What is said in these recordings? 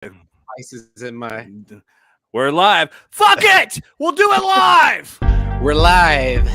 Spices in my. We're live. Fuck it! We'll do it live! We're live.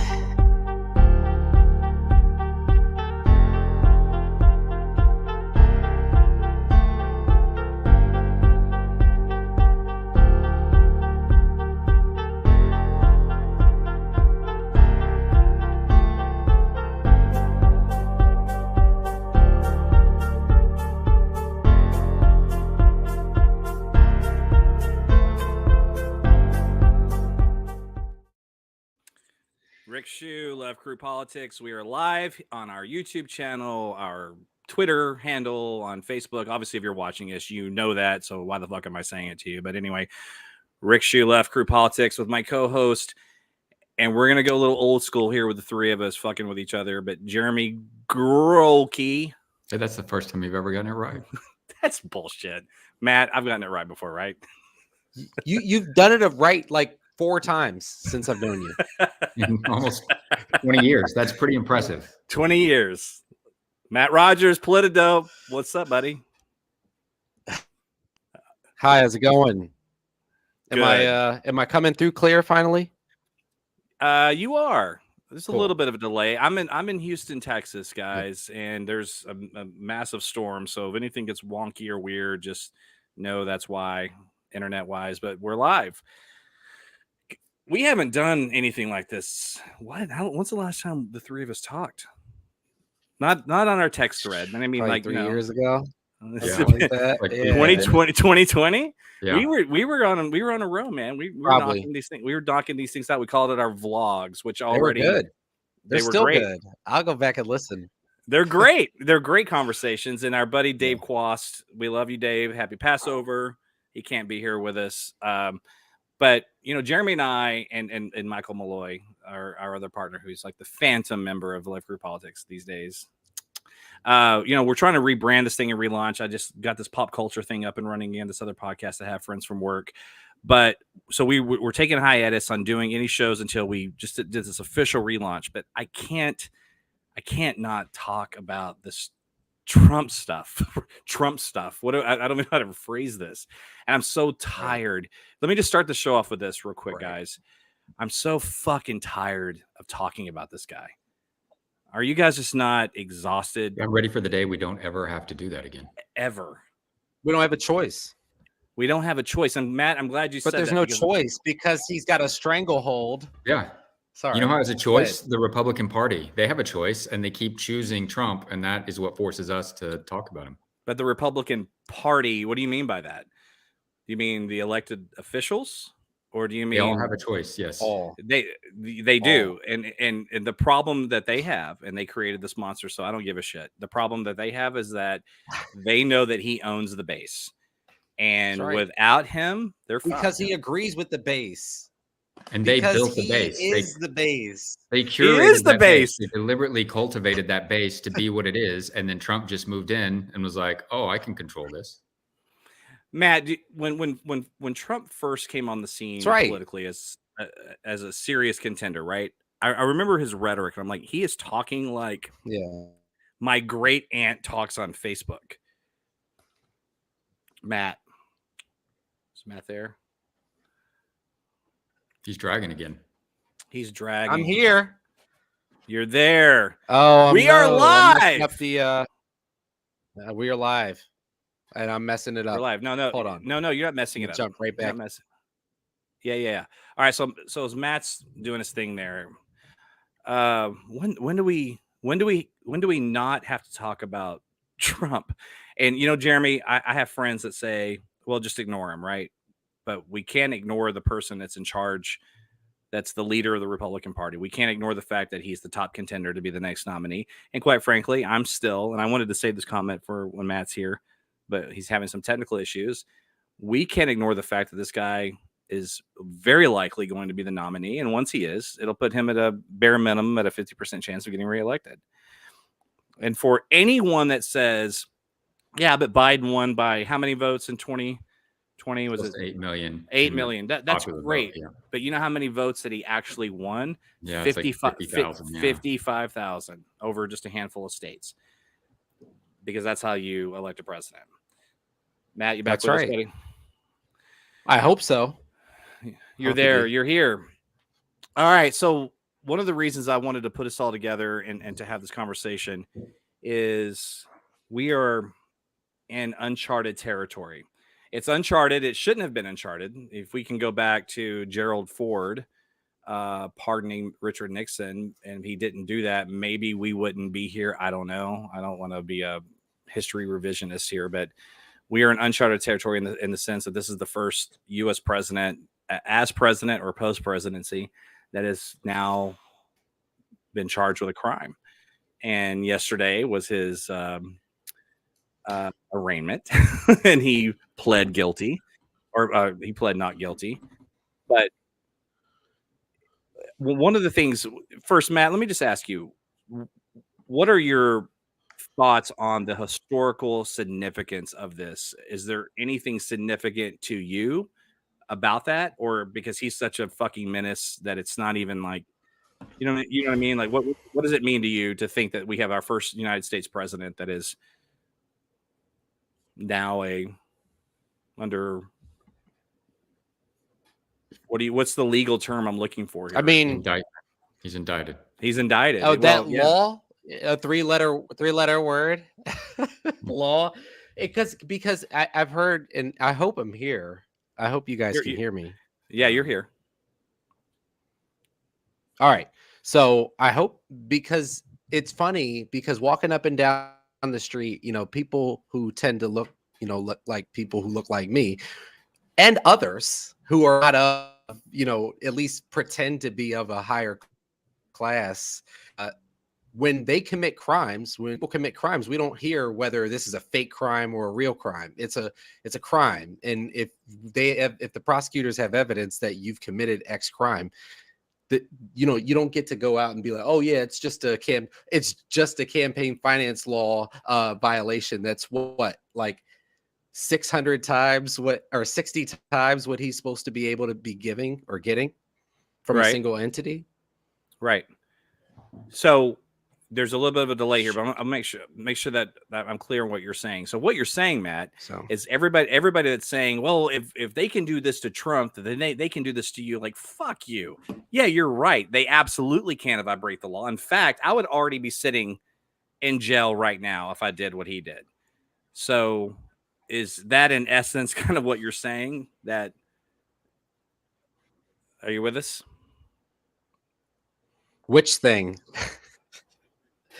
Rick Shue, Love Crew Politics. We are live on our YouTube channel, our Twitter handle, on Facebook. Obviously, if you're watching us, you know that. So why the fuck am I saying it to you? But anyway, Rick Shue, Love Crew Politics with my co-host. And we're going to go a little old school here with the three of us fucking with each other. But Jeremy Grolke. Hey, that's the first time you've ever gotten it right. That's bullshit. Matt, I've gotten it right before, right? You've done it right like 4 times since I've known you. In almost 20 years. That's pretty impressive. 20 years. Matt Rogers, Politidope. What's up, buddy? Hi, how's it going? Good. Am I coming through clear finally? You are. There's Cool. a little bit of a delay. I'm in Houston, Texas, guys, and there's a massive storm. So if anything gets wonky or weird, just know that's why, internet-wise. But we're live. We haven't done anything like this. When's the last time the three of us talked? Not on our text thread. I mean, Probably like 3 years ago. Yeah. Something like that. Like Yeah. 2020. Yeah. We were on a row, man. We were Probably. knocking these things. We were knocking these things out. We called it our vlogs, which They were already good. they They're were still great. good. I'll go back and listen. They're great. They're great conversations. And our buddy Dave Quast, we love you, Dave. Happy Passover. He can't be here with us. But Jeremy and I and Michael Malloy, our other partner, who's like the phantom member of Life Group Politics these days. We're trying to rebrand this thing and relaunch. I just got this pop culture thing up and running again, this other podcast I have friends from work. But so we're taking a hiatus on doing any shows until we just did this official relaunch. But I can't not talk about this Trump stuff. I don't know how to phrase this. And I'm so tired. Let me just start the show off with this real quick, guys. I'm so fucking tired of talking about this guy. Are you guys just not exhausted? I'm ready for the day we don't ever have to do that again. Ever. We don't have a choice. We don't have a choice. And Matt, I'm glad you said that. But there's no choice because he's got a stranglehold. Yeah. Sorry. You know how has a choice? The Republican Party, they have a choice and they keep choosing Trump. And that is what forces us to talk about him. But the Republican Party, what do you mean by that? Do you mean the elected officials? Or do you mean they all have a choice? Yes. They do. And the problem that they have, and they created this monster, so I don't give a shit. The problem that they have is that they know that he owns the base. And without him, they're fucked. Because he agrees with the base. And they built the base. He is the base. They curated the base. They deliberately cultivated that base to be what it is. And then Trump just moved in and was like, oh, I can control this. Matt, when Trump first came on the scene politically as a serious contender, right? I remember his rhetoric, and I'm like, he is talking like my great aunt talks on Facebook. Matt, is Matt there? He's dragging again. He's dragging. I'm here. You're there. Oh, we are live. We are live. And I'm messing it up. We're live. No. Hold on. No, you're not messing it up. Jump right back. Yeah. All right. So as Matt's doing his thing there, when do we not have to talk about Trump? And Jeremy, I have friends that say, well, just ignore him, right? But we can't ignore the person that's in charge. That's the leader of the Republican Party. We can't ignore the fact that he's the top contender to be the next nominee. And quite frankly, and I wanted to save this comment for when Matt's here, but he's having some technical issues. We can't ignore the fact that this guy is very likely going to be the nominee. And once he is, it'll put him at a bare minimum at a 50% chance of getting reelected. And for anyone that says, yeah, but Biden won by how many votes in 2020? Was it 8 million? 8 million. That's great. Vote, yeah. But you know how many votes that he actually won? Yeah, 55,000. 55,000 over just a handful of states. Because that's how you elect a president. Matt, you back That's with us, right. buddy? I hope so. You're Hope you there. do. You're here. All right. So one of the reasons I wanted to put us all together and to have this conversation is we are in uncharted territory. It's uncharted. It shouldn't have been uncharted. If we can go back to Gerald Ford pardoning Richard Nixon, and he didn't do that, maybe we wouldn't be here. I don't know. I don't want to be a history revisionist here, but we are in uncharted territory in the sense that this is the first U.S. president, as president or post presidency, that has now been charged with a crime. And yesterday was his arraignment, and he pled guilty, or he pled not guilty. But one of the things, first, Matt, let me just ask you, what are your thoughts on the historical significance of this? Is there anything significant to you about that, or because he's such a fucking menace that it's not even like, you know what I mean? Like, what does it mean to you to think that we have our first United States president that is now under what's the legal term I'm looking for here? I mean, Indictment. He's indicted. He's indicted. oh, that yeah. law, a three-letter word, law. Because I've heard, and I hope I'm here. I hope you guys can hear me. Yeah, you're here. All right. So I hope, because it's funny, because walking up and down the street, people who tend to look like people who look like me, and others who are not at least pretend to be of a higher class, when they commit crimes, when people commit crimes, we don't hear whether this is a fake crime or a real crime. It's a crime. And if the prosecutors have evidence that you've committed X crime, that you don't get to go out and be like, oh yeah, it's just a campaign finance law violation. That's what, like 600 times what, or 60 times what he's supposed to be able to be giving or getting from a single entity. Right. So there's a little bit of a delay here, but I'll make sure that I'm clear on what you're saying. So what you're saying, Matt, is everybody that's saying, well, if they can do this to Trump, then they can do this to you. Like, fuck you. Yeah, you're right. They absolutely can if I break the law. In fact, I would already be sitting in jail right now if I did what he did. So is that in essence kind of what you're saying? That, are you with us? Which thing?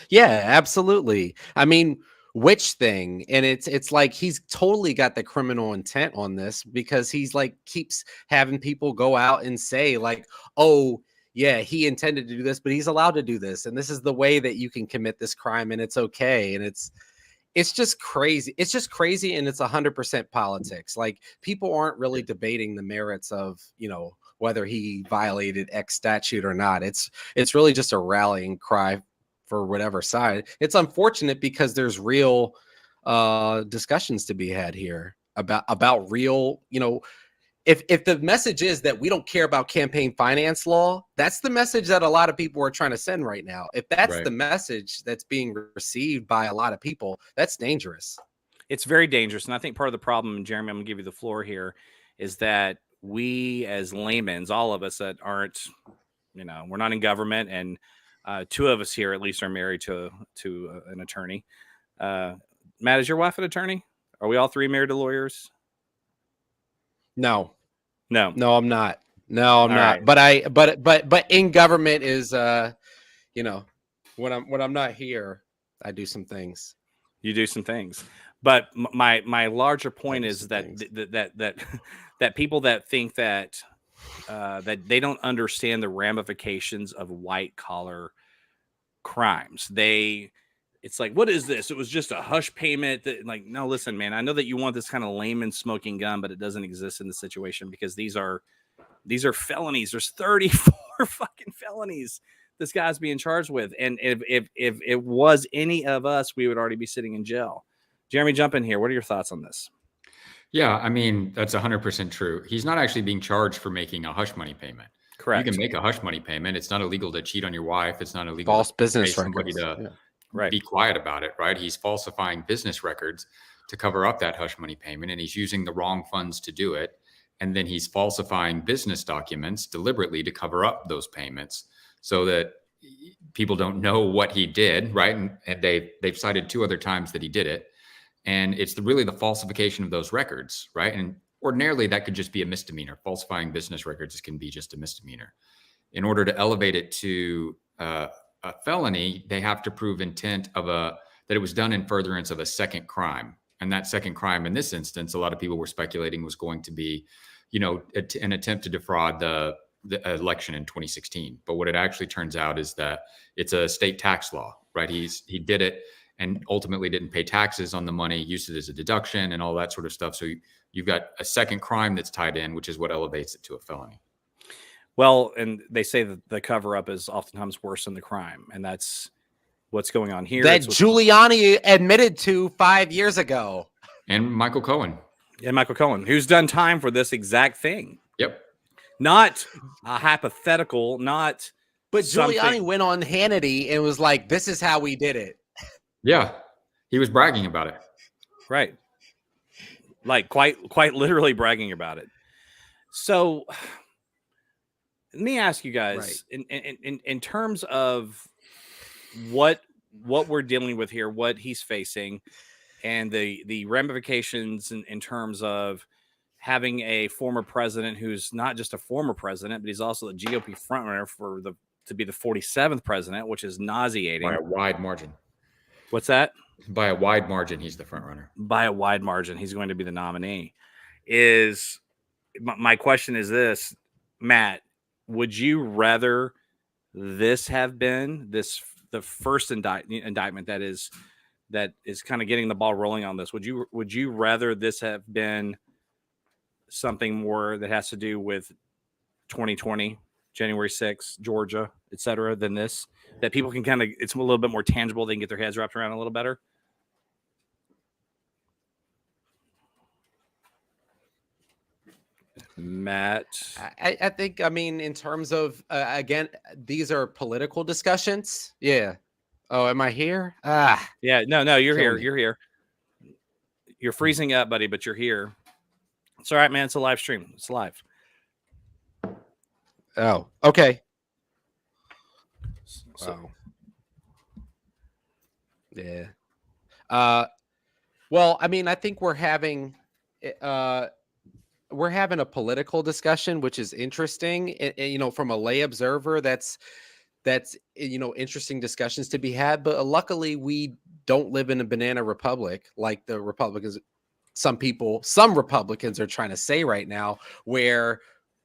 Yeah, absolutely. I mean, which thing? And it's like he's totally got the criminal intent on this, because he's like keeps having people go out and say like, oh yeah, he intended to do this, but he's allowed to do this, and this is the way that you can commit this crime, and it's okay. And it's just crazy. It's just crazy, and it's 100% politics. Like, people aren't really debating the merits of whether he violated X statute or not. It's really just a rallying cry for whatever side. It's unfortunate because there's real discussions to be had here about real, if the message is that we don't care about campaign finance law, that's the message that a lot of people are trying to send right now. If that's the message that's being received by a lot of people, that's dangerous. It's very dangerous. And I think part of the problem, Jeremy, I'm gonna give you the floor here, is that we as laymen, all of us that aren't, we're not in government, and two of us here at least are married to an attorney. Matt, is your wife an attorney? Are we all three married to lawyers? No, I'm not. No, I'm not. Right. But in government is when I'm not here, I do some things. You do some things. But my larger point is that people that think that they don't understand the ramifications of white collar crimes. It's like, what is this? It was just a hush payment. Like, no, listen, man, I know that you want this kind of layman smoking gun, but it doesn't exist in the situation, because these are felonies. There's 34 fucking felonies this guy's being charged with. And if it was any of us, we would already be sitting in jail. Jeremy, jump in here. What are your thoughts on this? Yeah, I mean, that's 100% true. He's not actually being charged for making a hush money payment. Correct. You can make a hush money payment. It's not illegal to cheat on your wife. It's not illegal false to business pay somebody records. to be quiet about it, right? He's falsifying business records. to cover up that hush money payment, and he's using the wrong funds to do it. And then he's falsifying business documents deliberately to cover up those payments so that people don't know what he did, right? And they've cited 2 other times that he did it. And it's really the falsification of those records, right? And ordinarily that could just be a misdemeanor. Falsifying business records can be just a misdemeanor. In order to elevate it to a felony, they have to prove intent that it was done in furtherance of a second crime. And that second crime in this instance, a lot of people were speculating was going to be, an attempt to defraud the election in 2016. But what it actually turns out is that it's a state tax law, right? He did it and ultimately didn't pay taxes on the money, used it as a deduction and all that sort of stuff. So you've got a second crime that's tied in, which is what elevates it to a felony. Well, and they say that the cover up is oftentimes worse than the crime. And that's what's going on here. That Giuliani admitted to 5 years ago. And Michael Cohen. And Michael Cohen, who's done time for this exact thing. Yep. Not a hypothetical, not. But Giuliani went on Hannity and was like, this is how we did it. Yeah. He was bragging about it. Right. Like quite literally bragging about it. So let me ask you guys, in terms of what we're dealing with here, what he's facing, and the ramifications in terms of having a former president who's not just a former president, but he's also the GOP frontrunner to be the 47th president, which is nauseating. By a wide margin. What's that? By a wide margin, he's the frontrunner. By a wide margin, he's going to be the nominee. My question is this, Matt, would you rather this have been the first indictment that is kind of getting the ball rolling on this? Would you rather this have been something more that has to do with 2020, January 6th, Georgia, et cetera, than this, that people can it's a little bit more tangible, they can get their heads wrapped around a little better? Matt, I think, in terms of, again, these are political discussions. Yeah. Oh, am I here? Yeah, no, you're here. You're here. You're freezing up, buddy, but you're here. It's all right, man. It's a live stream. It's live. Oh, okay. So. Yeah. Well, I think we're having a political discussion, which is interesting. From a lay observer, that's interesting discussions to be had. But luckily, we don't live in a banana republic like the Republicans. Some Republicans are trying to say right now, where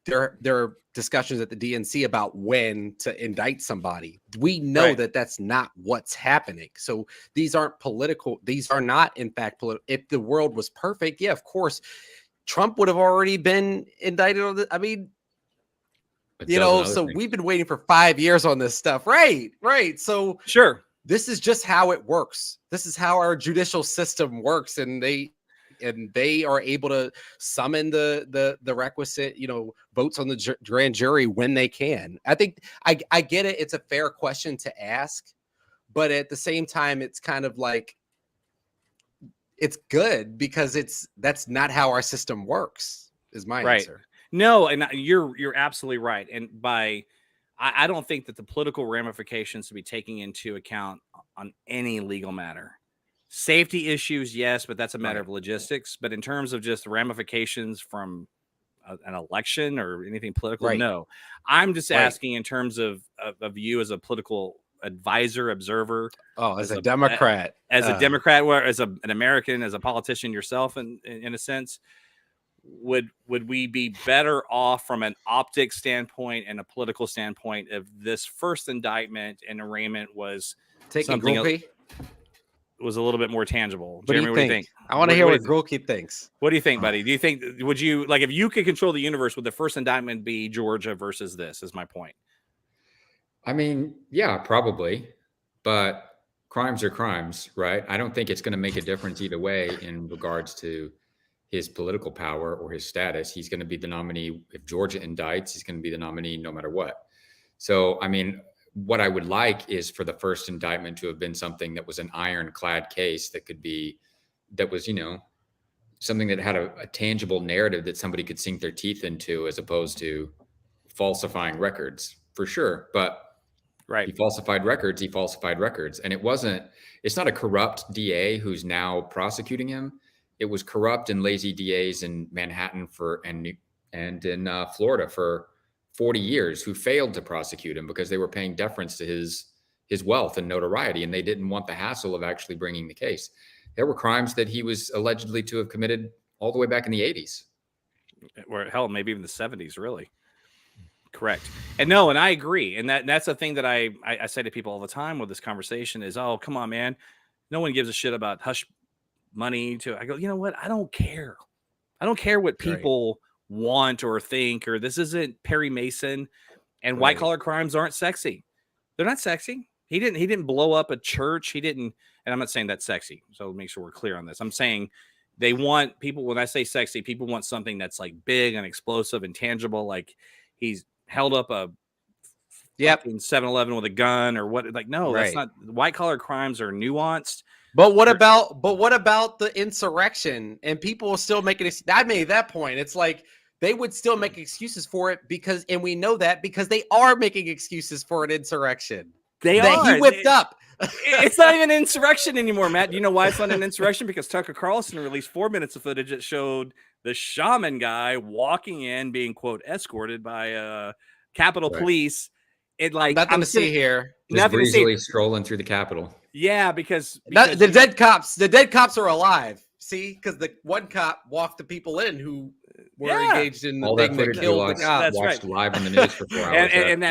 there are discussions at the DNC about when to indict somebody. We know that that's not what's happening. So these aren't political. These are not, in fact, political. If the world was perfect, yeah, of course, Trump would have already been indicted on the, so we've been waiting for 5 years on this stuff. Right. So sure. This is just how it works. This is how our judicial system works. And they are able to summon the requisite, votes on the grand jury when they can. I think I get it. It's a fair question to ask, but at the same time, it's kind of like, it's good because that's not how our system works, is my answer. No, and you're absolutely right. And I don't think that the political ramifications to be taken into account on any legal matter. Safety issues, yes, but that's a matter of logistics. But in terms of just ramifications from an election or anything political, no. I'm just asking in terms of you as a political advisor, observer. Oh, as a Democrat. As a Democrat, or as an American, as a politician yourself, in a sense, would we be better off from an optics standpoint and a political standpoint if this first indictment and arraignment was something was a little bit more tangible? Jeremy, what do you think? I want to hear what Grulke thinks. What do you think, buddy? Do you think, would you, like, if you could control the universe, would the first indictment be Georgia versus this, is my point? Yeah, probably. But crimes are crimes, right? I don't think it's going to make a difference either way in regards to his political power or his status. He's going to be the nominee. If Georgia indicts, he's going to be the nominee no matter what. So, what I would like is for the first indictment to have been something that was an ironclad case that could be, that was, something that had a tangible narrative that somebody could sink their teeth into, as opposed to falsifying records, for sure. But Right. he falsified records. And it's not a corrupt DA who's now prosecuting him. It was corrupt and lazy DAs in Manhattan and in Florida for 40 years who failed to prosecute him because they were paying deference to his wealth and notoriety, and they didn't want the hassle of actually bringing the case. There were crimes that he was allegedly to have committed all the way back in the 80s. Or hell, maybe even the 70s, really. Correct. And I agree. And that's the thing that I say to people all the time with this conversation is, oh, come on, man. No one gives a shit about hush money. I go, you know what? I don't care. I don't care what people want or think, or this isn't Perry Mason, and white collar crimes aren't sexy. They're not sexy. He didn't blow up a church. He didn't. And I'm not saying that's sexy. So make sure we're clear on this. I'm saying they want people, when I say sexy, people want something that's like big and explosive and tangible. Like he's held up a 7-Eleven with a gun or what? Like, no, that's not. White collar crimes are nuanced. But what about the insurrection? And people are still making it. I made that point. It's like they would still make excuses for it and we know that because they are making excuses for an insurrection. He whipped up. It's not even an insurrection anymore, Matt. Do you know why it's not an insurrection? Because Tucker Carlson released 4 minutes of footage that showed the shaman guy walking in, being, quote, escorted by Capitol Police. It like nothing to see here. Just breezily strolling through the Capitol. Yeah, because the dead cops are alive. See, because the one cop walked the people in who were engaged in the thing that killed the cop. Watched live on the news for 4 hours. and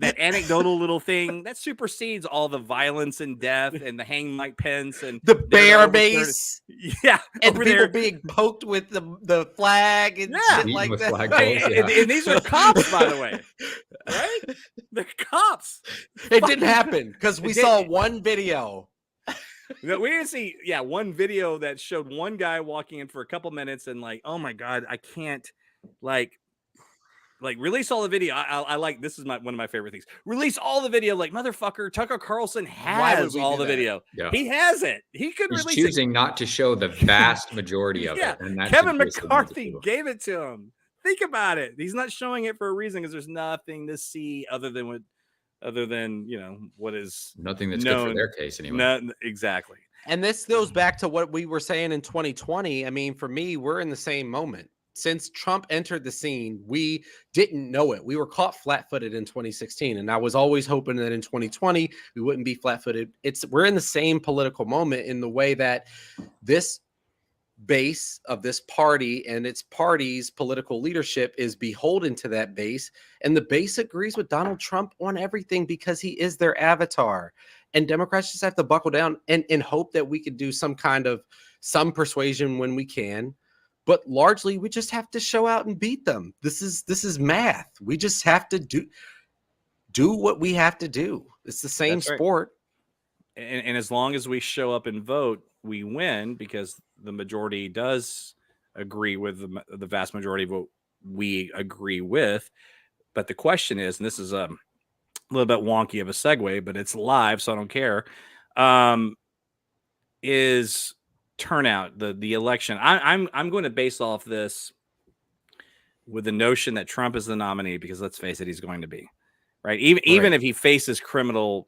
that anecdotal little thing that supersedes all the violence and death and the hang Mike Pence and the bear mace. Yeah, and people being poked with the flag and shit like that. And these are cops, by the way. Right? They're cops. It didn't happen because we saw one video. No, we didn't see, one video that showed one guy walking in for a couple minutes and like, oh my God, I can't like release all the video. I like, this is one of my favorite things. Release all the video, like motherfucker. Tucker Carlson has all the video. Yeah. He has it. He's choosing not to show the vast majority of it. And that's Kevin McCarthy gave it to him. Think about it. He's not showing it for a reason because there's nothing to see other than what is nothing that's known. Good for their case anyway. Exactly. And this goes back to what we were saying in 2020. I mean, for me, we're in the same moment. Since Trump entered the scene, we didn't know it. We were caught flat-footed in 2016, and I was always hoping that in 2020 we wouldn't be flat-footed. We're in the same political moment in the way that this base of this party and its party's political leadership is beholden to that base, and the base agrees with Donald Trump on everything because he is their avatar. And Democrats just have to buckle down and hope that we could do some persuasion when we can. But largely, we just have to show out and beat them. This is math. We just have to do what we have to do. It's the same sport. And as long as we show up and vote, we win because the majority does agree with the vast majority of what we agree with. But the question is, and this is a little bit wonky of a segue, but it's live, so I don't care, is turnout, the election. I'm going to base off this with the notion that Trump is the nominee because let's face it, he's going to be right. Even if he faces criminal,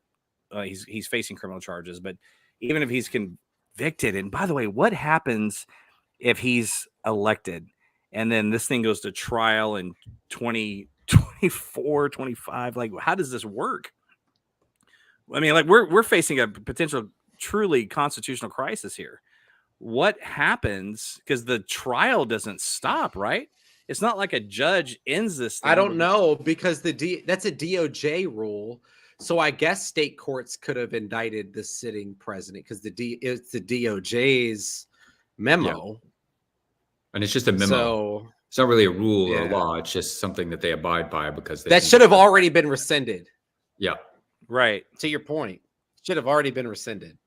he's facing criminal charges. But even if he's convicted, and by the way, what happens if he's elected and then this thing goes to trial in 2024, 25? Like, how does this work? I mean, like we're facing a potential truly constitutional crisis here. What happens? Because the trial doesn't stop, right? It's not like a judge ends this thing. I don't know because that's a DOJ rule. So I guess state courts could have indicted the sitting president because it's the DOJ's memo. Yeah. And it's just a memo. So it's not really a rule or a law. It's just something that they abide by because that should have already been rescinded. Yeah. Right. To your point, should have already been rescinded.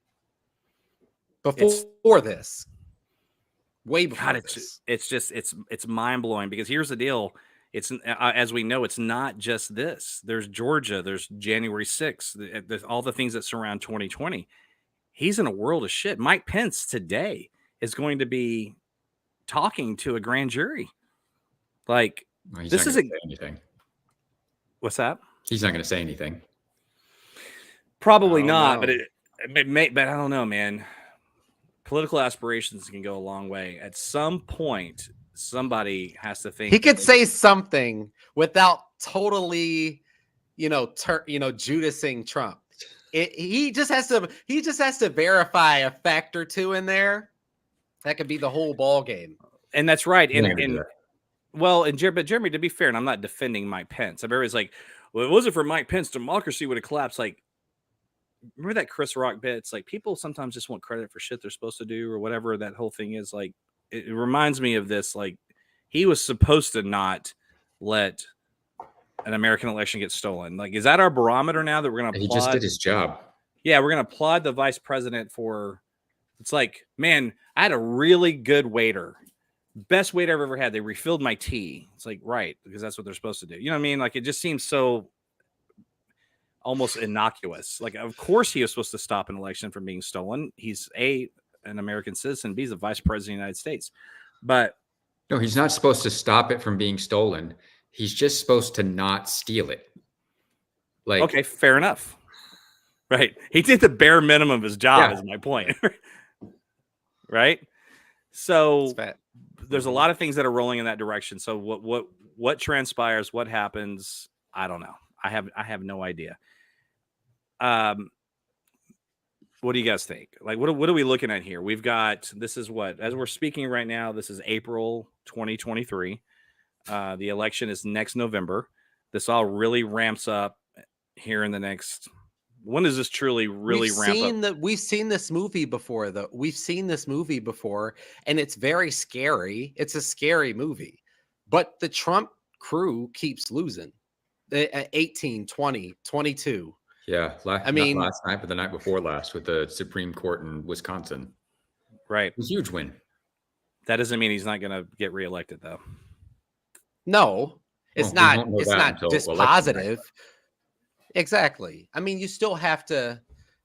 Before this, way before this. It's mind blowing because here's the deal. It's as we know, it's not just this. There's Georgia. There's January 6th. There's all the things that surround 2020. he's in a world of shit. Mike Pence today is going to be talking to a grand jury. Like, Well, he's this not is going to say anything. What's that? He's not going to say anything. Probably Oh, not, no. but it may. But I don't know, man. Political aspirations can go a long way. At some point, somebody has to think He could say something without totally, Judasing Trump. He just has to verify a fact or two in there. That could be the whole ball game. And that's right. He's not gonna do that. But Jeremy, to be fair, and I'm not defending Mike Pence. Everybody's like, well, if it wasn't for Mike Pence, democracy would have collapsed. Like, remember that Chris Rock bit? It's like people sometimes just want credit for shit they're supposed to do or whatever that whole thing is. Like, it reminds me of this. Like, he was supposed to not let an American election get stolen. Like, is that our barometer now that we're going to applaud? He just did his job. Yeah, we're going to applaud the vice president for. It's like, man, I had a really good waiter. Best waiter I've ever had. They refilled my tea. It's like, right, because that's what they're supposed to do. You know what I mean? Like, it just seems so almost innocuous. Like, of course he was supposed to stop an election from being stolen. He's an American citizen. B, he's the vice president of the United States. But no, he's not supposed to stop it from being stolen. He's just supposed to not steal it. Like, okay, fair enough. Right. He did the bare minimum of his job, is my point. Right. So there's a lot of things that are rolling in that direction. So what transpires, what happens? I don't know. I have no idea. What do you guys think? Like, what are we looking at here? We've got, this is what, as we're speaking right now, this is April 2023. The election is next November. This all really ramps up here in the next. When does this truly really ramp up? We've seen this movie before, though. We've seen this movie before, and it's very scary. It's a scary movie. But the Trump crew keeps losing. 18, 20, 22. Yeah. I mean, not last night, but the night before last with the Supreme Court in Wisconsin. Right. It was a huge win. That doesn't mean he's not going to get reelected, though. No, it's not. It's not just positive. Exactly. I mean, you still have to,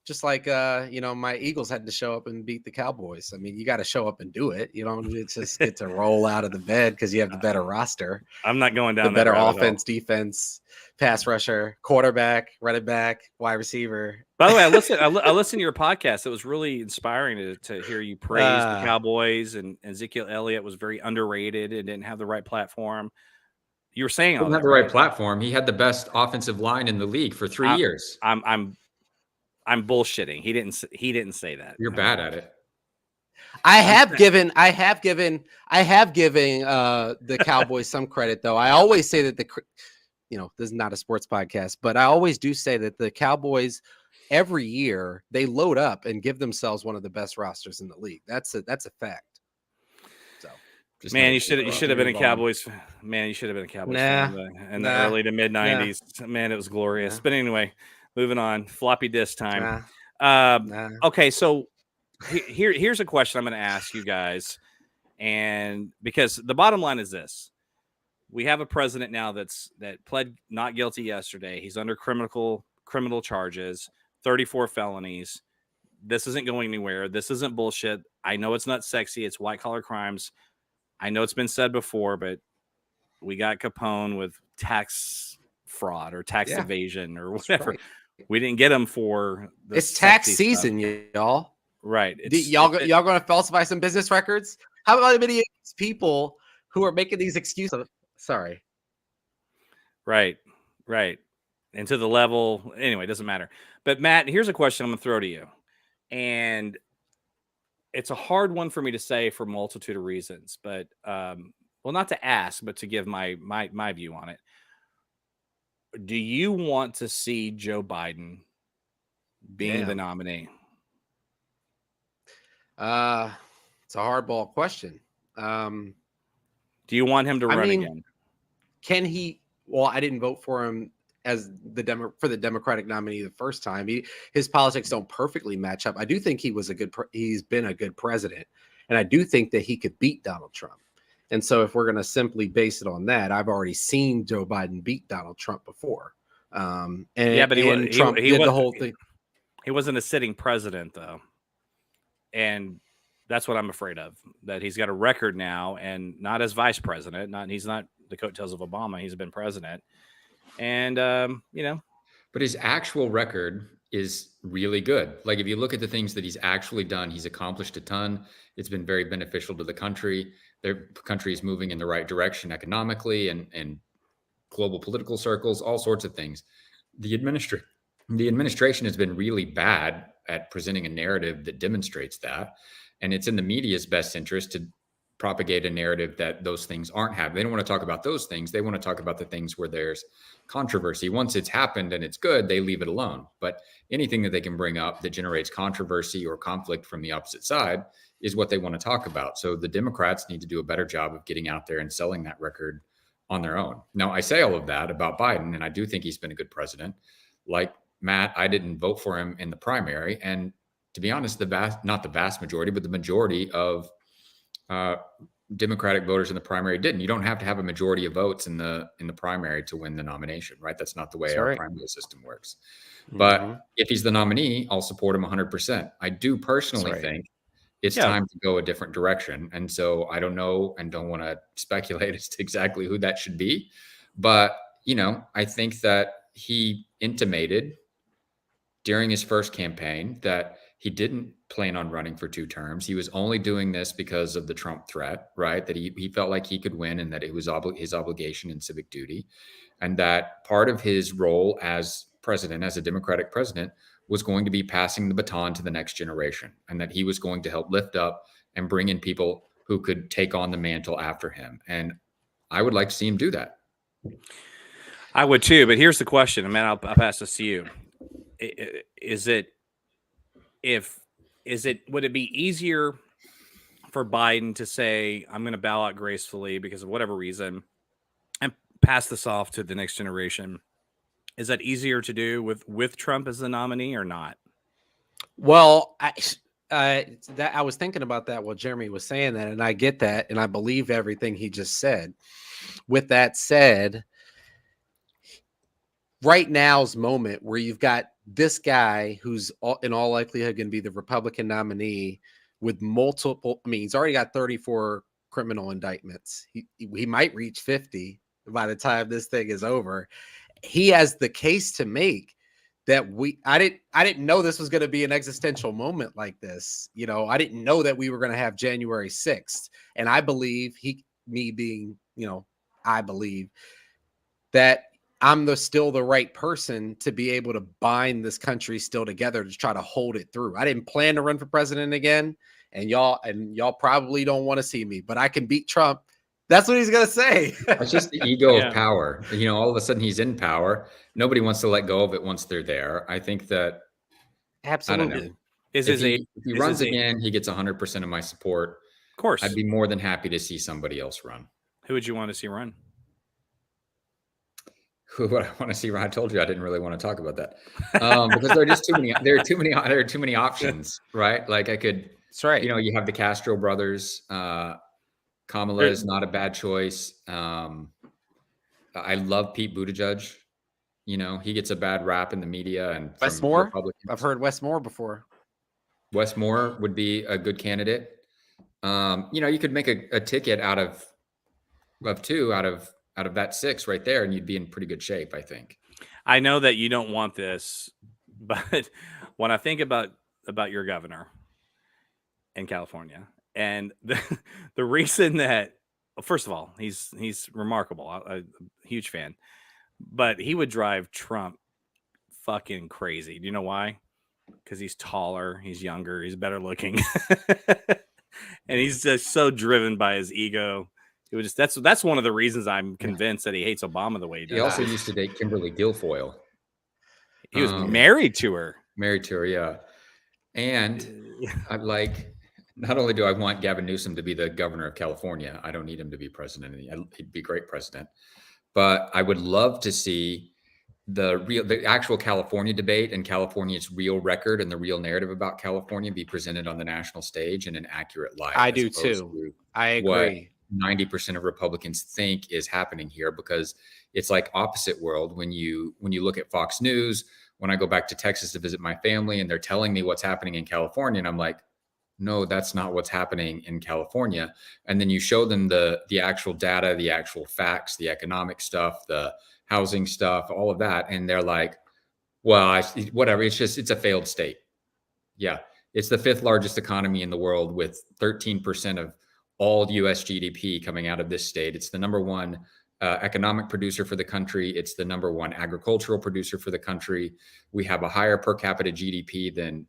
just like my Eagles had to show up and beat the Cowboys. I mean, you got to show up and do it. You don't just get to roll out of the bed because you have the better roster. I'm not going down the better offense, defense, pass rusher, quarterback, running back, wide receiver. By the way, I listened to your podcast. It was really inspiring to hear you praise the Cowboys, and Ezekiel Elliott was very underrated and didn't have the right platform. You were saying he didn't have the right platform. He had the best offensive line in the league for 3 years. I'm bullshitting. He didn't say that. You're bad at it. I have given the Cowboys some credit, though. I always say that this is not a sports podcast, but I always do say that the Cowboys every year they load up and give themselves one of the best rosters in the league. That's a fact. So, man, you should have been a Cowboys. Man, you should have been a Cowboys fan in the early to mid 90s. Man, it was glorious. But anyway, moving on. Floppy disk time. Okay, so here's a question I'm going to ask you guys, and because the bottom line is this: we have a president now that pled not guilty yesterday. He's under criminal charges, 34 felonies. This isn't going anywhere. This isn't bullshit. I know it's not sexy. It's white collar crimes. I know it's been said before, but we got Capone with tax fraud or tax evasion or whatever. Right. We didn't get him for it's tax season, y'all. Right. Y'all going to falsify some business records? How about many of these people who are making these excuses? Sorry. Right. And to the level, anyway, it doesn't matter. But Matt, here's a question I'm going to throw to you. And it's a hard one for me to say for a multitude of reasons, but not to ask, but to give my view on it. Do you want to see Joe Biden being the nominee? It's a hardball question. Do you want him to run again? Can he? Well, I didn't vote for him as the Democratic nominee the first time. His politics don't perfectly match up. I do think he's been a good president, and I do think that he could beat Donald Trump. And so if we're going to simply base it on that, I've already seen Joe Biden beat Donald Trump before. Trump did the whole thing. He wasn't a sitting president, though. And that's what I'm afraid of, that he's got a record now, and not as vice president. He's not the coattails of Obama. He's been president. And, But his actual record is really good. Like if you look at the things that he's actually done, he's accomplished a ton. It's been very beneficial to the country. The country is moving in the right direction economically and global political circles, all sorts of things. The administration has been really bad at presenting a narrative that demonstrates that. And it's in the media's best interest to propagate a narrative that those things aren't happening. They don't want to talk about those things. They want to talk about the things where there's controversy. Once it's happened and it's good, they leave it alone. But anything that they can bring up that generates controversy or conflict from the opposite side is what they want to talk about. So the Democrats need to do a better job of getting out there and selling that record on their own. Now, I say all of that about Biden, and I do think he's been a good president. Like Matt, I didn't vote for him in the primary. And to be honest, not the vast majority, but the majority of Democratic voters in the primary didn't. You don't have to have a majority of votes in the primary to win the nomination, right? That's not the way our primary system works. But if he's the nominee, I'll support him 100%. I do personally think it's time to go a different direction. And so I don't know and don't want to speculate as to exactly who that should be. But, I think that he intimated during his first campaign that he didn't plan on running for 2 terms. He was only doing this because of the Trump threat, right? That he felt like he could win and that it was his obligation and civic duty. And that part of his role as president, as a Democratic president, was going to be passing the baton to the next generation, and that he was going to help lift up and bring in people who could take on the mantle after him. And I would like to see him do that. I would too, but here's the question, and man, I'll pass this to you. Would it be easier for Biden to say, I'm going to bow out gracefully because of whatever reason and pass this off to the next generation? Is that easier to do with Trump as the nominee or not? Well, I was thinking about that while Jeremy was saying that, and I get that, and I believe everything he just said. With that said, right now's moment where you've got this guy who's in all likelihood going to be the Republican nominee with multiple, he's already got 34 criminal indictments. He might reach 50 by the time this thing is over. He has the case to make that I didn't know this was going to be an existential moment like this. I didn't know that we were going to have January 6th. And I believe I believe that I'm still the right person to be able to bind this country still together to try to hold it through. I didn't plan to run for president again, and y'all probably don't want to see me, but I can beat Trump. That's what he's going to say. It's just the ego of power. All of a sudden he's in power. Nobody wants to let go of it once they're there. I think that absolutely. If he runs again, he gets 100% of my support. Of course. I'd be more than happy to see somebody else run. Who would you want to see run? Who would I want to see run? I told you I didn't really want to talk about that because there are just too many. There are too many options, right? Like I could. That's right. You have the Castro brothers. Kamala is not a bad choice. I love Pete Buttigieg. He gets a bad rap in the media and Wes Moore. I've heard Wes Moore before. Wes Moore would be a good candidate. You could make a ticket out of 2 out of that 6 right there, and you'd be in pretty good shape, I think. I know that you don't want this, but when I think about your governor in California, and the reason that, well, first of all, he's remarkable. I'm a huge fan, but he would drive Trump fucking crazy. Do you know why? Because he's taller, he's younger, he's better looking, and he's just so driven by his ego. It was just that's one of the reasons I'm convinced that he hates Obama the way he does. He also used to date Kimberly Guilfoyle. He was married to her. Yeah. And I'm like, not only do I want Gavin Newsom to be the governor of California, I don't need him to be president. He'd be a great president. But I would love to see the actual California debate and California's real record and the real narrative about California be presented on the national stage in an accurate light. I do too. I agree. 90% of Republicans think is happening here, because it's like opposite world when you look at Fox News. When I go back to Texas to visit my family and they're telling me what's happening in California, and I'm like, no, that's not what's happening in California. And then you show them the actual data, the actual facts, the economic stuff, the housing stuff, all of that. And they're like, well, whatever. It's a failed state. Yeah. It's the 5th largest economy in the world with 13% of all US GDP coming out of this state. It's the number one economic producer for the country. It's the number one agricultural producer for the country. We have a higher per capita GDP than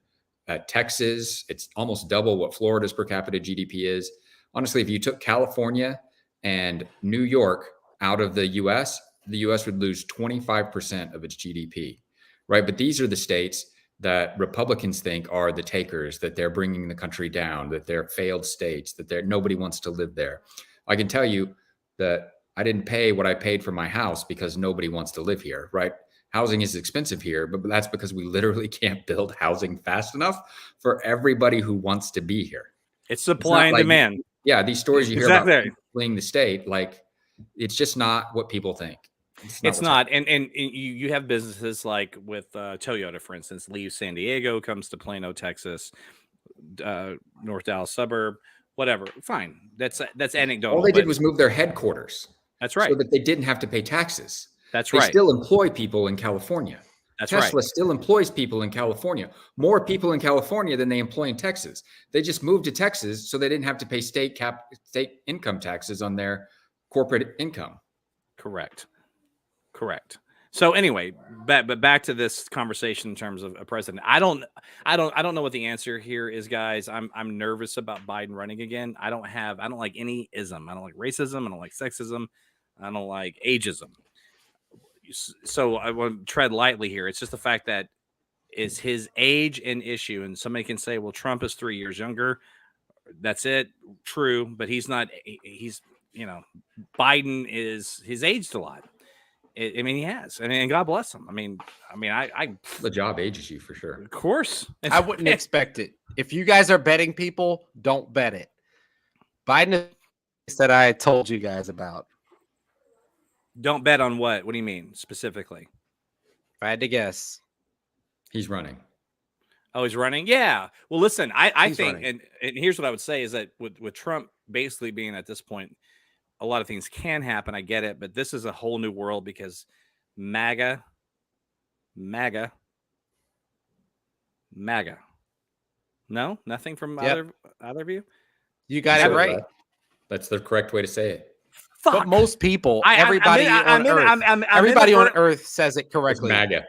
Texas. It's almost double what Florida's per capita GDP is. Honestly, if you took California and New York out of the US would lose 25% of its GDP, right? But these are the states that Republicans think are the takers, that they're bringing the country down, that they're failed states, that nobody wants to live there. I can tell you that I didn't pay what I paid for my house because nobody wants to live here, right? Housing is expensive here, but that's because we literally can't build housing fast enough for everybody who wants to be here. It's supply and demand. Yeah, these stories you hear about fleeing the state, like it's just not what people think. It's not. And you have businesses like with Toyota, for instance, leaves San Diego, comes to Plano, Texas, North Dallas suburb, whatever. Fine. That's anecdotal. All they did was move their headquarters. That's right. So that they didn't have to pay taxes. That's right. They still employ people in California. That's Tesla right. still employs people in California. More people in California than they employ in Texas. They just moved to Texas so they didn't have to pay state income taxes on their corporate income. Correct. So anyway, back to this conversation in terms of a president. I don't know what the answer here is, guys. I'm nervous about Biden running again. I don't like any ism. I don't like racism. I don't like sexism. I don't like ageism. So I want to tread lightly here. It's just the fact that is his age an issue, and somebody can say, well, Trump is 3 years younger. That's it. True, but he's not. He's Biden he's aged a lot. I mean, he has, and God bless him. I mean, the job ages you for sure. Of course, I wouldn't expect it. If you guys are betting people, don't bet it. Biden that I told you guys about. Don't bet on what? What do you mean specifically? If I had to guess, he's running. Oh, he's running. Yeah. Well, listen, I think, running. and here's what I would say is that with Trump basically being at this point, a lot of things can happen. I get it, but this is a whole new world because MAGA. No, nothing from either of you. You got it right. That's the correct way to say it. Fuck. But most people, everybody on Earth says it correctly. It's MAGA.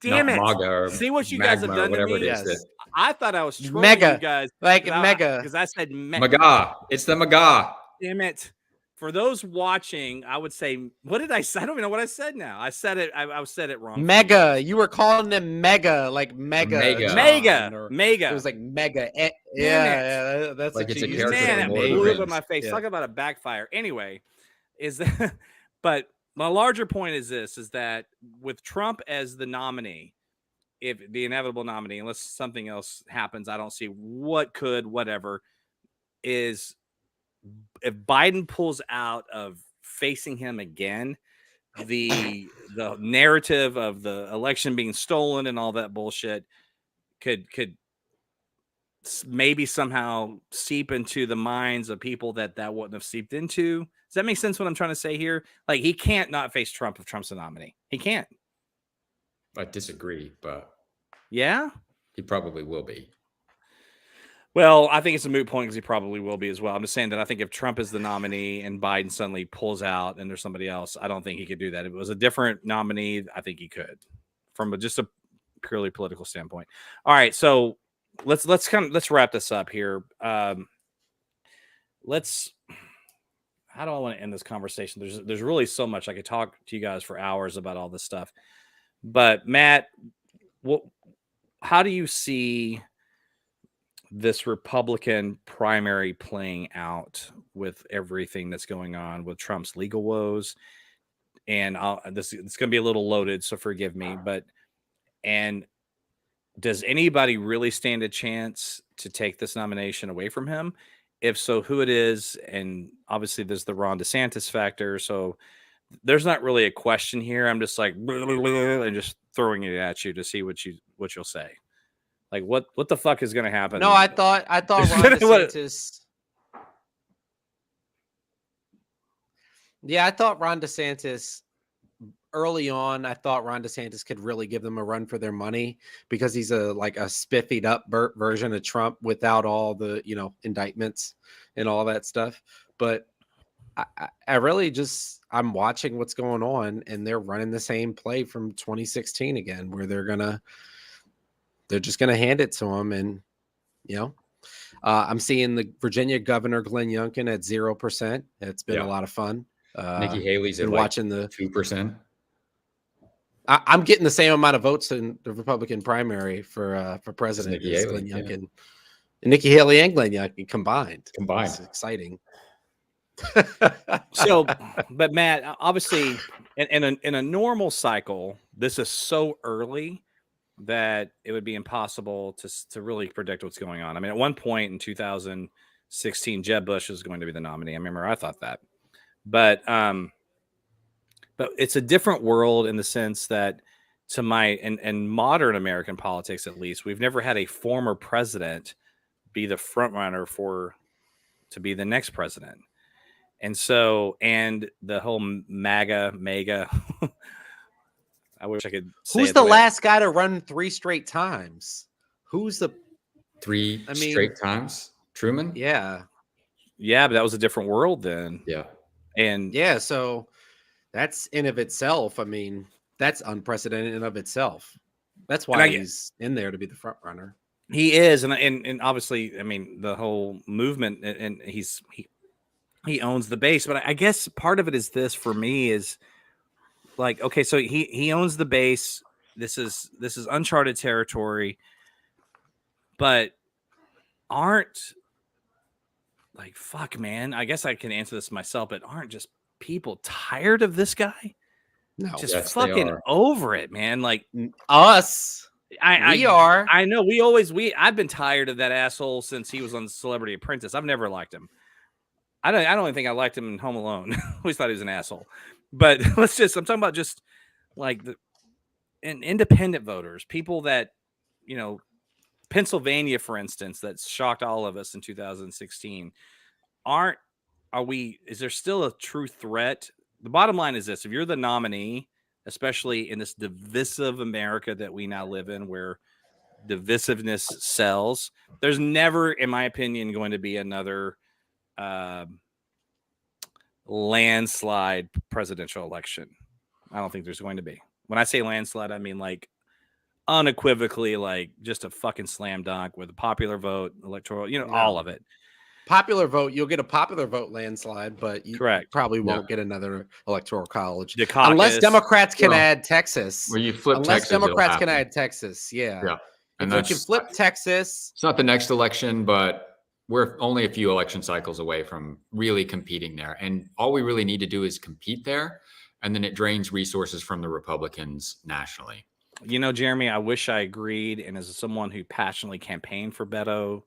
Damn it! MAGA See what you guys have done to me. Yes. I thought I was trolling mega, you guys, like mega, because I said MAGA. It's the MAGA. Damn it! For those watching, I would say, what did I say? I don't even know what I said now. I said it. I said it wrong. Mega. You were calling them mega, like mega. Mega. It was like mega. Yeah. That's like it's a character. Man, that blew up in my face. Talk about a backfire. Anyway, but my larger point is this: is that with Trump as the nominee, if the inevitable nominee, unless something else happens, I don't see whatever is. If Biden pulls out of facing him again, the narrative of the election being stolen and all that bullshit could maybe somehow seep into the minds of people that wouldn't have seeped into. Does that make sense what I'm trying to say here? Like, he can't not face Trump if Trump's the nominee. He can't. I disagree, but yeah, he probably will be. Well, I think it's a moot point because he probably will be as well. I'm just saying that I think if Trump is the nominee and Biden suddenly pulls out and there's somebody else, I don't think he could do that. If it was a different nominee, I think he could, from just a purely political standpoint. All right, so let's wrap this up here. How do I want to end this conversation? There's really so much I could talk to you guys for hours about all this stuff. But Matt, how do you see this Republican primary playing out with everything that's going on with Trump's legal woes? And it's going to be a little loaded, so forgive me. And does anybody really stand a chance to take this nomination away from him? If so, who it is? And obviously there's the Ron DeSantis factor. So there's not really a question here. I'm just like, and just throwing it at you to see what you'll say. Like what the fuck is going to happen? No, I thought Ron DeSantis. Yeah, I thought Ron DeSantis early on. I thought Ron DeSantis could really give them a run for their money because he's a spiffied up version of Trump without all the indictments and all that stuff. But I really I'm watching what's going on, and they're running the same play from 2016 again, where they're just gonna hand it to him, and I'm seeing the Virginia Governor Glenn Youngkin at 0%. It's been a lot of fun. Nikki Haley's at watching the 2%. I'm getting the same amount of votes in the Republican primary for president as Glenn Youngkin, and Nikki Haley and Glenn Youngkin combined. It's exciting. So, but Matt, obviously, in a normal cycle, this is so early that it would be impossible to really predict what's going on. I mean, at one point in 2016, Jeb Bush was going to be the nominee. I remember I thought that, but it's a different world in the sense that to in modern American politics, at least, we've never had a former president be the front runner to be the next president. And so, and the whole MAGA, I wish I could say who's the last guy to run 3 straight times? Who's the 3 straight times? Truman? Yeah. Yeah, but that was a different world then. Yeah. And yeah, so that's in of itself. I mean, that's unprecedented in of itself. That's why he's in there to be the front runner. He is, and obviously, I mean, the whole movement, and he owns the base. But I guess part of it is this for me is like, okay, so he owns the base. This is uncharted territory, but fuck, man. I guess I can answer this myself, but aren't just people tired of this guy? No, just fucking over it, man. Like us. We are. I know. I've been tired of that asshole since he was on Celebrity Apprentice. I've never liked him. I don't even think I liked him in Home Alone. I always thought he was an asshole. But I'm talking about just like independent voters, people that, Pennsylvania, for instance, that shocked all of us in 2016. Is there still a true threat? The bottom line is this: if you're the nominee, especially in this divisive America that we now live in, where divisiveness sells, there's never, in my opinion, going to be another landslide presidential election. I don't think there's going to be. When I say landslide, I mean like unequivocally, like just a fucking slam dunk with a popular vote, electoral, all of it. Popular vote, you'll get a popular vote landslide, but you probably won't get another electoral college unless Democrats can add Texas. Where you flip unless Texas, Democrats can add Texas, yeah. And you can flip Texas. It's not the next election, but we're only a few election cycles away from really competing there. And all we really need to do is compete there, and then it drains resources from the Republicans nationally. Jeremy, I wish I agreed. And as someone who passionately campaigned for Beto,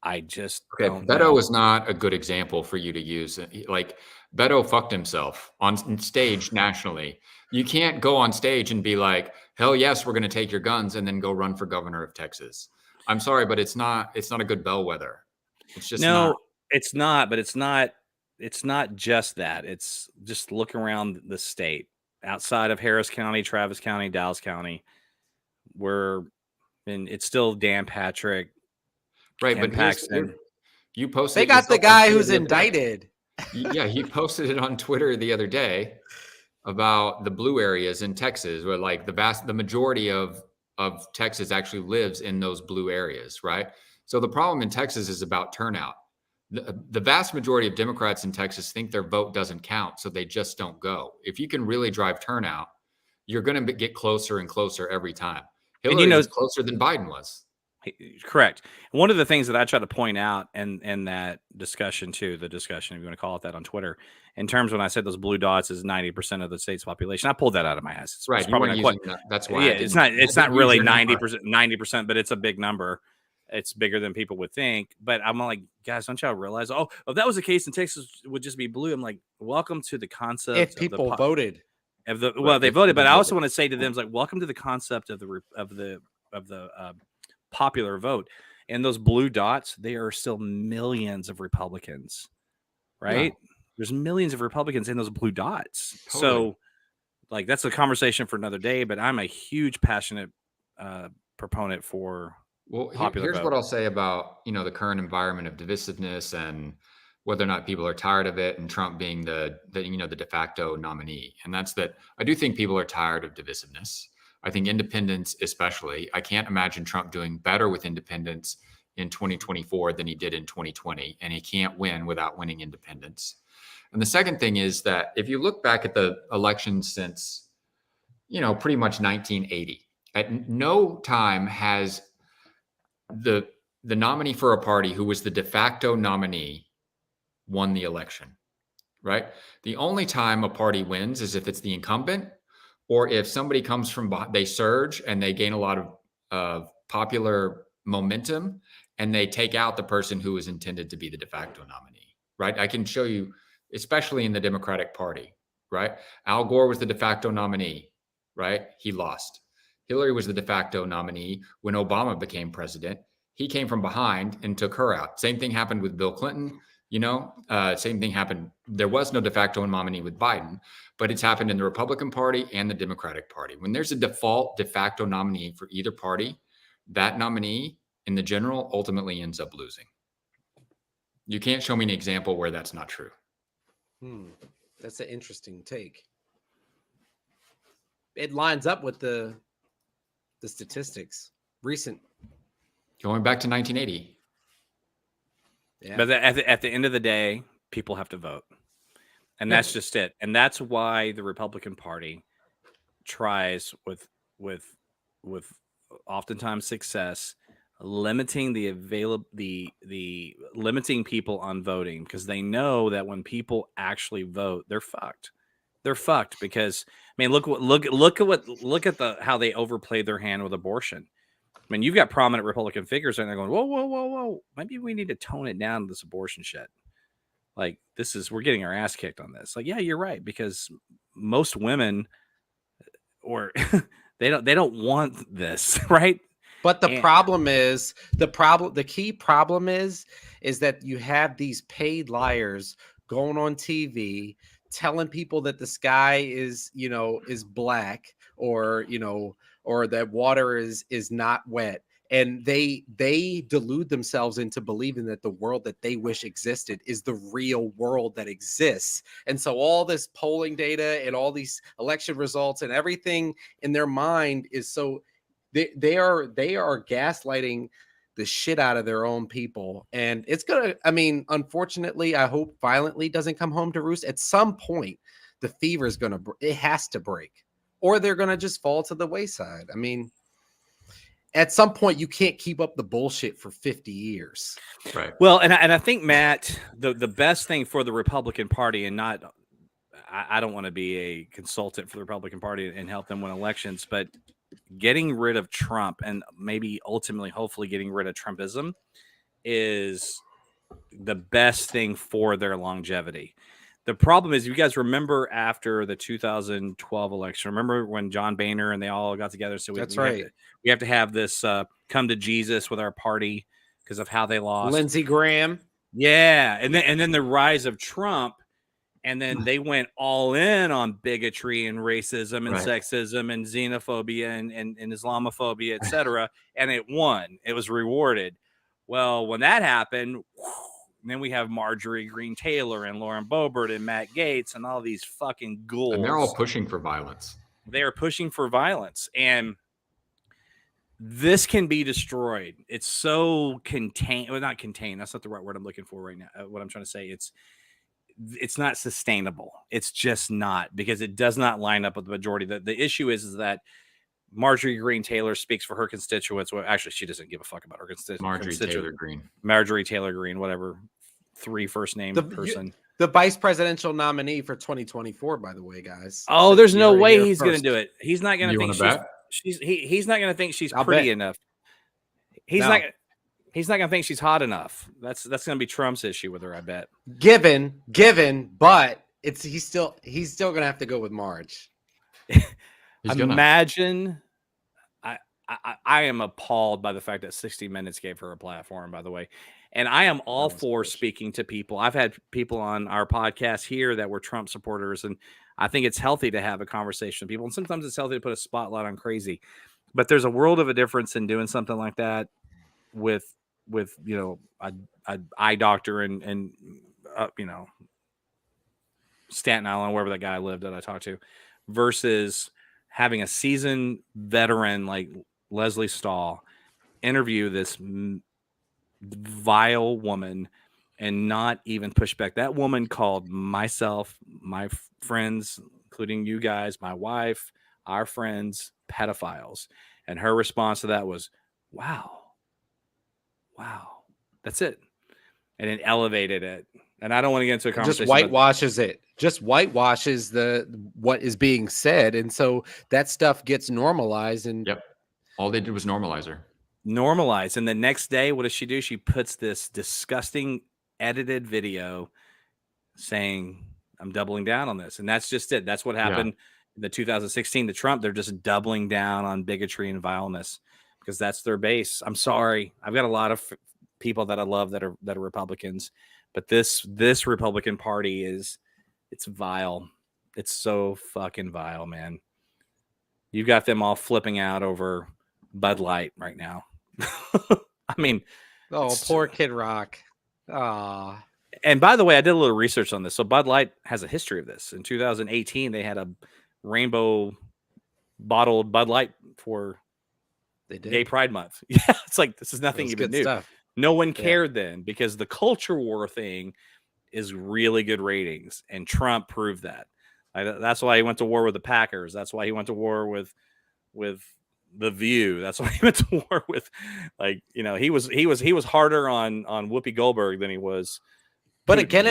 I just don't know. Beto is not a good example for you to use. Like, Beto fucked himself on stage nationally. You can't go on stage and be like, hell yes, we're going to take your guns, and then go run for governor of Texas. I'm sorry, but it's not a good bellwether. It's just it's not, but it's not just that. It's just look around the state outside of Harris County, Travis County, Dallas County, it's still Dan Patrick. Right, Ken but Paxton. You posted. They got the guy who's indicted. Yeah, he posted it on Twitter the other day about the blue areas in Texas, where like the majority of Texas actually lives in those blue areas, right? So the problem in Texas is about turnout. The vast majority of Democrats in Texas think their vote doesn't count, so they just don't go. If you can really drive turnout, you're going to get closer and closer every time. Hillary is closer than Biden was. Correct. One of the things that I try to point out in that discussion too, the discussion, if you want to call it that, on Twitter, in terms when I said those blue dots is 90% of the state's population, I pulled that out of my ass. It's right. probably not quite. That's why. Yeah, it's not really 90%, but it's a big number. It's bigger than people would think. But I'm like, guys, don't y'all realize? Oh, if that was the case, in Texas would just be blue. I'm like, welcome to the concept. If people voted, they voted. But I also want to say to them, like, welcome to the concept of the popular vote. And those blue dots, there are still millions of Republicans, right? Yeah. There's millions of Republicans in those blue dots. Totally. So, like, that's a conversation for another day. But I'm a huge, passionate proponent for Well, popular here's vote. what I'll say about, the current environment of divisiveness and whether or not people are tired of it, and Trump being the de facto nominee. And that's that I do think people are tired of divisiveness. I think independents, especially, I can't imagine Trump doing better with independents in 2024 than he did in 2020. And he can't win without winning independents. And the second thing is that if you look back at the elections since, pretty much 1980, at no time has the nominee for a party who was the de facto nominee won the election, right? The only time a party wins is if it's the incumbent, or if somebody comes from, they surge and they gain a lot of popular momentum, and they take out the person who was intended to be the de facto nominee, right? I can show you, especially in the Democratic Party, right? Al Gore was the de facto nominee, right? He lost. Hillary was the de facto nominee when Obama became president. He came from behind and took her out. Same thing happened with Bill Clinton. Same thing happened. There was no de facto nominee with Biden, but it's happened in the Republican Party and the Democratic Party. When there's a default de facto nominee for either party, that nominee in the general ultimately ends up losing. You can't show me an example where that's not true. That's an interesting take. It lines up with the statistics. Recent. Going back to 1980. Yeah. But at the end of the day, people have to vote. And that's just it. And that's why the Republican Party tries with oftentimes success limiting the limiting people on voting, because they know that when people actually vote, they're fucked. They're fucked because, I mean, look at how they overplayed their hand with abortion. I mean, you've got prominent Republican figures and they're going, whoa. Maybe we need to tone it down to this abortion shit. Like, we're getting our ass kicked on this. Like, yeah, you're right. Because most women they don't want this, right? But the key problem is that you have these paid liars going on TV telling people that the sky is black, or that water is not wet. And they delude themselves into believing that the world that they wish existed is the real world that exists. And so all this polling data and all these election results and everything in their mind is so they are gaslighting the shit out of their own people. And it's gonna, I mean, unfortunately, I hope violently doesn't come home to roost. At some point, the fever is it has to break, or they're gonna just fall to the wayside. I mean, at some point, you can't keep up the bullshit for 50 years. Right. Well, and I think, Matt, the best thing for the Republican Party, and I don't want to be a consultant for the Republican Party and help them win elections, but getting rid of Trump and maybe ultimately, hopefully, getting rid of Trumpism is the best thing for their longevity. The problem is, you guys remember after the 2012 election, remember when John Boehner and they all got together? So That's right. We have to have this come to Jesus with our party because of how they lost. Lindsey Graham. Yeah. And then the rise of Trump. And then they went all in on bigotry and racism and sexism and xenophobia and Islamophobia, etc. And it won. It was rewarded. Well, when that happened, then we have Marjorie Greene Taylor and Lauren Boebert and Matt Gaetz and all these fucking ghouls. And they're all pushing for violence. They are pushing for violence. And this can be destroyed. It's so contained. Well, not contained. That's not the right word I'm looking for right now. What I'm trying to say, it's not sustainable. It's just not, because it does not line up with the majority. The issue is that Marjorie Greene Taylor speaks for her constituents. Well, actually, she doesn't give a fuck about her constituents. Marjorie Taylor Greene, whatever, 3 first name person. The vice presidential nominee for 2024, by the way, guys. Oh, there's no way he's going to do it. He's not going to think he's not going to think she's pretty enough. He's not going to think she's hot enough. That's going to be Trump's issue with her, I bet. Given, but he's still going to have to go with Marge. Imagine, I am appalled by the fact that 60 Minutes gave her a platform, by the way. And I am all for speaking to people. I've had people on our podcast here that were Trump supporters, and I think it's healthy to have a conversation with people. And sometimes it's healthy to put a spotlight on crazy. But there's a world of a difference in doing something like that with a eye doctor and Staten Island, wherever that guy lived that I talked to, versus having a seasoned veteran like Leslie Stahl interview this vile woman and not even push back. That woman called myself, my friends, including you guys, my wife, our friends, pedophiles. And her response to that was, wow, that's it. And it elevated it. And I don't want to get into a conversation. Just whitewashes it. Just whitewashes what is being said. And so that stuff gets normalized. And yep. All they did was normalize her. Normalize. And the next day, what does she do? She puts this disgusting edited video saying, I'm doubling down on this. And that's just it. That's what happened in the 2016 to Trump. They're just doubling down on bigotry and vileness because that's their base. I'm sorry. I've got a lot of people that I love that are Republicans, but this Republican Party it's vile. It's so fucking vile, man. You've got them all flipping out over Bud Light right now. I mean, poor Kid Rock. Ah. And by the way, I did a little research on this. So Bud Light has a history of this. In 2018, they had a rainbow bottled Bud Light for Gay Pride Month. Yeah, it's like this is nothing even new. Stuff. No one cared then because the culture war thing is really good ratings, and Trump proved that. That's why he went to war with the Packers. That's why he went to war with The View. That's why he went to war with, he was harder on Whoopi Goldberg than he was. But again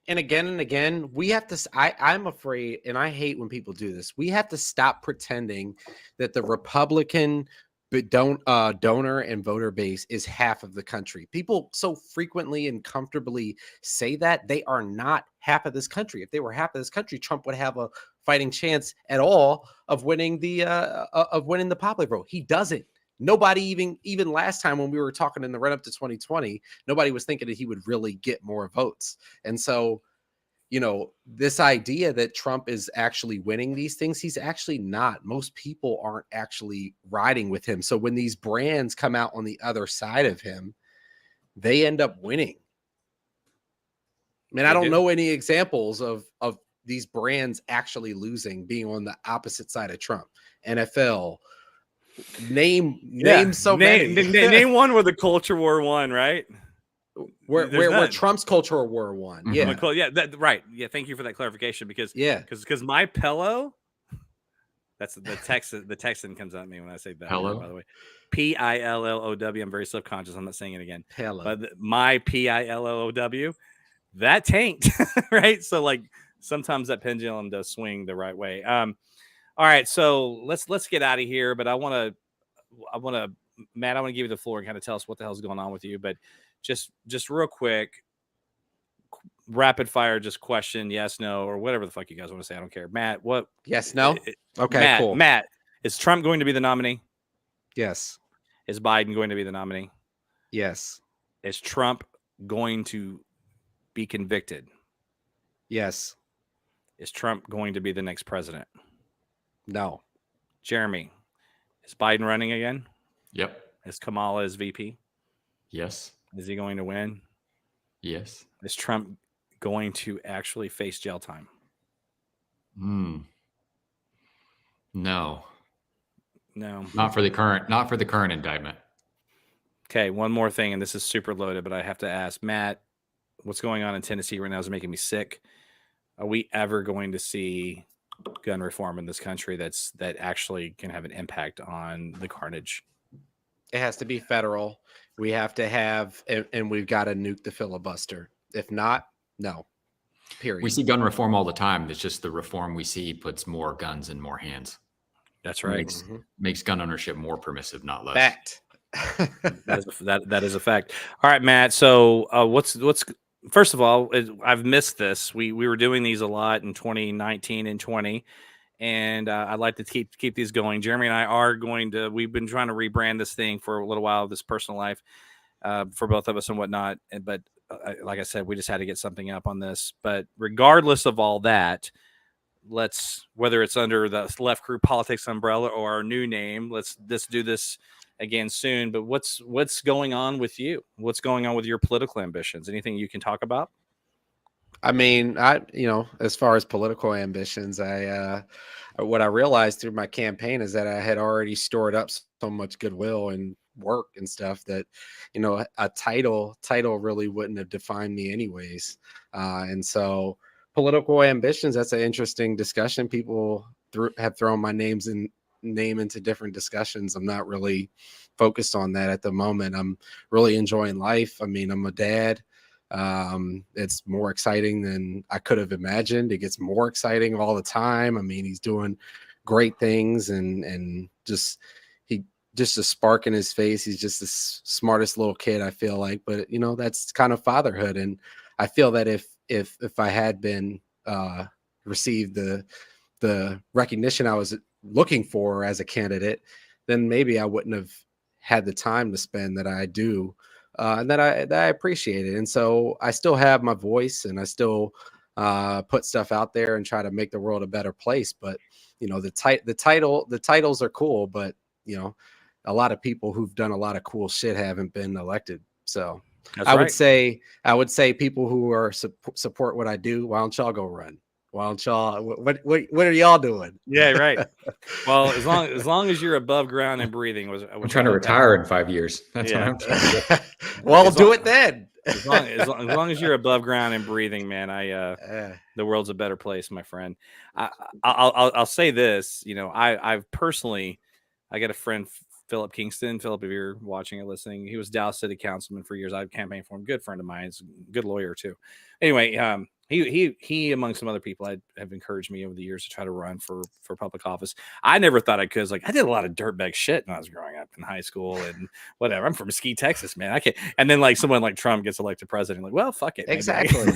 and again, we have to. I'm afraid, and I hate when people do this. We have to stop pretending that the Republican donor and voter base is half of the country. People so frequently and comfortably say that they are not half of this country. If they were half of this country, Trump would have a fighting chance at all of winning the popular vote. He doesn't. Nobody even last time when we were talking in the run up to 2020, nobody was thinking that he would really get more votes. And so, this idea that Trump is actually winning these things, he's actually not. Most people aren't actually riding with him. So when these brands come out on the other side of him, they end up winning. I mean, I don't know any examples of these brands actually losing, being on the opposite side of Trump. NFL, name so many. Name one where the culture war won, right? Where Trump's culture war won. Yeah. Right. Yeah. Thank you for that clarification because my pillow, that's the Texan comes at me when I say that. Hello? By the way, Pillow. I'm very subconscious. I'm not saying it again. Pillow. But my Pillow, that tanked, right? So sometimes that pendulum does swing the right way. All right, so let's get out of here. But I want to, Matt, I want to give you the floor and kind of tell us what the hell's going on with you. But just real quick, rapid fire, just question, yes, no, or whatever the fuck you guys want to say. I don't care. Matt, what? Yes, no. Okay, cool. Matt, is Trump going to be the nominee? Yes. Is Biden going to be the nominee? Yes. Is Trump going to be convicted? Yes. Is Trump going to be the next president? No. Jeremy, is Biden running again? Yep. Is Kamala his VP? Yes. Is he going to win? Yes. Is Trump going to actually face jail time? No. No. Not for the current indictment. Okay, one more thing, and this is super loaded, but I have to ask, Matt, what's going on in Tennessee right now is making me sick. Are we ever going to see gun reform in this country that actually can have an impact on the carnage? It has to be federal. We have to have, and we've got to nuke the filibuster. If not, no. Period. We see gun reform all the time. It's just the reform we see puts more guns in more hands. That's right. Makes gun ownership more permissive, not less. Fact. that is a fact. All right, Matt. So what's first of all, I've missed this. We were doing these a lot in 2019 and 20, and I'd like to keep these going. Jeremy and I are going to. We've been trying to rebrand this thing for a little while. This personal life for both of us and whatnot. But like I said, we just had to get something up on this. But regardless of all that, whether it's under the Left Crew Politics umbrella or our new name, let's do this again soon. But what's going on with you? What's going on with your political ambitions? Anything you can talk about? I mean, as far as political ambitions, what I realized through my campaign is that I had already stored up so much goodwill and work and stuff that, a title really wouldn't have defined me anyways. And so political ambitions, that's an interesting discussion. People have thrown my name into different discussions. I'm not really focused on that at the moment. I'm really enjoying life. I mean, I'm a dad. It's more exciting than I could have imagined. It gets more exciting all the time. I mean, he's doing great things and just a spark in his face. He's just the smartest little kid, I feel like. But that's kind of fatherhood, and I feel that if I had been received the recognition I was looking for as a candidate, then maybe I wouldn't have had the time to spend that I do. And that I appreciate it. And so I still have my voice, and I still put stuff out there and try to make the world a better place. But the titles are cool, but a lot of people who've done a lot of cool shit haven't been elected. So I would say people who are support what I do, why don't y'all go run? Why don't y'all? What are y'all doing? Yeah, right. Well, as long as you're above ground and breathing, I'm trying to retire in 5 years. That's what I'm trying to do. Well, do it then. As long as you're above ground and breathing, man, the world's a better place, my friend. I'll say this. I've personally, I got a friend, Philip Kingston. Philip, if you're watching or listening, he was Dallas City Councilman for years. I've campaigned for him. Good friend of mine. He's a good lawyer too. Anyway, he among some other people have encouraged me over the years to try to run for public office. I never thought I could. I did a lot of dirtbag shit when I was growing up in high school and whatever. I'm from Mesquite, Texas, man. I can't. And then someone like Trump gets elected president. Well, fuck it. Exactly.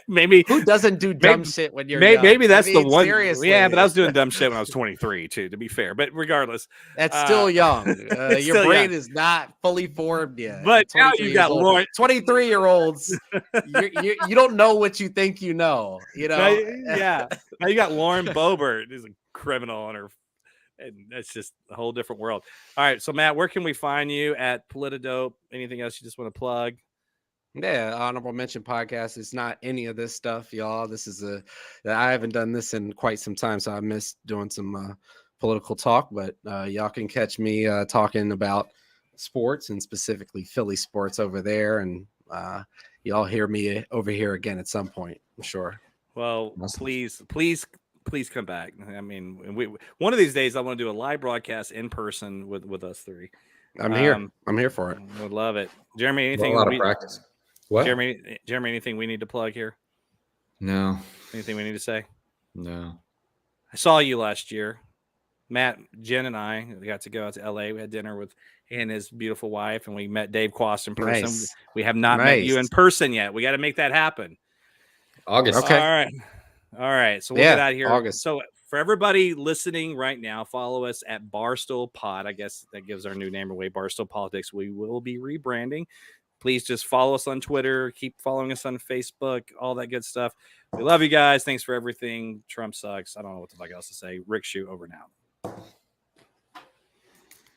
Maybe who doesn't do dumb shit when you're young? Maybe that's the one. Seriously. Yeah, but I was doing dumb shit when I was 23 too. To be fair, but regardless, that's still young. Your still brain young. is not fully formed yet. But now you got Lauren. 23-year-olds. You don't know what you think you know. Now you got Lauren Boebert, who's a criminal on her, and that's just a whole different world. All right, so Matt, where can we find you at Politidope? Anything else you just want to plug? Yeah, Honorable Mention Podcast. It's not any of this stuff, y'all. This is I haven't done this in quite some time, so I missed doing some political talk. But y'all can catch me talking about sports and specifically Philly sports over there, and y'all hear me over here again at some point, I'm sure. Well, please come back. I mean, one of these days I want to do a live broadcast in person with us three. I'm here. I'm here for it. Would love it. Jeremy, anything? A lot of practice. What? Jeremy, anything we need to plug here? No. Anything we need to say? No. I saw you last year. Matt, Jen, and I got to go out to LA. We had dinner with he and his beautiful wife, and we met Dave Quast in person. Nice. We have not met you in person yet. We got to make that happen. August. Okay. All right. So we'll get out of here. August. So for everybody listening right now, follow us at Barstool Pod. I guess that gives our new name away, Barstool Politics. We will be rebranding. Please just follow us on Twitter. Keep following us on Facebook, all that good stuff. We love you guys. Thanks for everything. Trump sucks. I don't know what the fuck else to say. Rick, shoot over now.